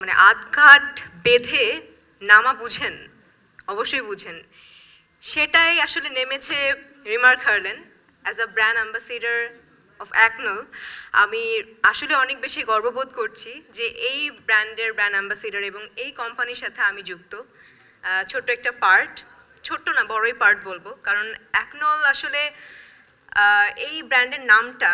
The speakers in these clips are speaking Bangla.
মানে আধঘাট বেঁধে নামা বুঝেন, অবশ্যই বুঝেন, সেটাই আসলে নেমেছে remark Herlan as a brand ambassador of acno. আমি আসলে অনেক বেশি গর্ববোধ করছি যে এই ব্র্যান্ডের ব্র্যান্ড অ্যাম্বাসেডর এবং এই কোম্পানির সাথে আমি যুক্ত। ছোট্ট একটা পার্ট, ছোট্ট না বড়ই পার্ট বলবো, কারণ অ্যাকনল আসলে এই ব্র্যান্ডের নামটা,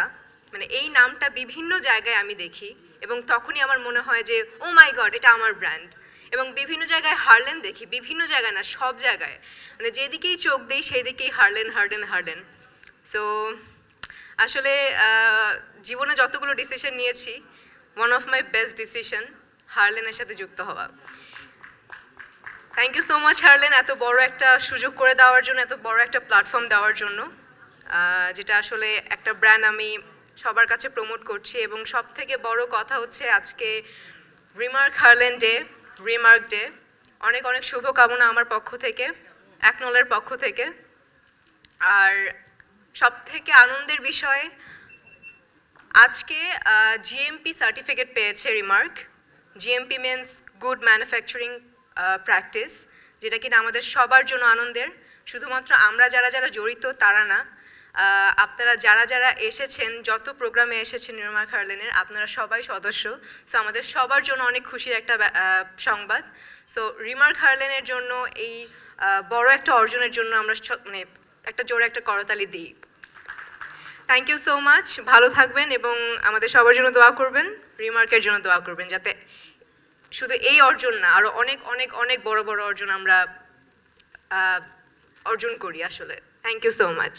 মানে এই নামটা বিভিন্ন জায়গায় আমি দেখি এবং তখনই আমার মনে হয় যে ও মাই গড, এটা আমার ব্র্যান্ড। এবং বিভিন্ন জায়গায় হার্লেন দেখি, বিভিন্ন জায়গায় না, সব জায়গায়, মানে যেদিকেই চোখ দিই সেই দিকেই হার্লেন হার্লেন হার্লেন। সো আসলে জীবনে যতগুলো ডিসিশন নিয়েছি, one of my best decision হার্লেনের সাথে যুক্ত হওয়া। Thank you so much Harleen, এত বড় একটা সুযোগ করে দেওয়ার জন্য, এত বড় একটা প্ল্যাটফর্ম দেওয়ার জন্য, যেটা আসলে একটা ব্র্যান্ড আমি সবার কাছে প্রমোট করছি। এবং সব থেকে বড় কথা হচ্ছে আজকে remark Herlan day, remark day. অনেক অনেক শুভকামনা আমার পক্ষ থেকে, অ্যাকনলের পক্ষ থেকে। আর সব থেকে আনন্দের বিষয়, আজকে জিএমপি সার্টিফিকেট পেয়েছে remark. GMP means good manufacturing practice, যেটা কিনা আমাদের সবার জন্য আনন্দের। শুধুমাত্র আমরা যারা যারা জড়িত তারা না, আপনারা যারা যারা এসেছেন, যত প্রোগ্রামে এসেছেন রিমার্ক হার্লেনের, আপনারা সবাই সদস্য। সো আমাদের সবার জন্য অনেক খুশির একটা সংবাদ। সো রিমার্ক হার্লেনের জন্য এই বড় একটা অর্জনের জন্য আমরা মানে একটা জোরে একটা করতালি দিই। থ্যাংক ইউ সো মাচ, ভালো থাকবেন এবং আমাদের সবার জন্য দোয়া করবেন, রিমার্কের জন্য দোয়া করবেন, যাতে শুধু এই অর্জন না, আরও অনেক অনেক অনেক বড় বড় অর্জন আমরা অর্জন করি আসলে। Thank you so much.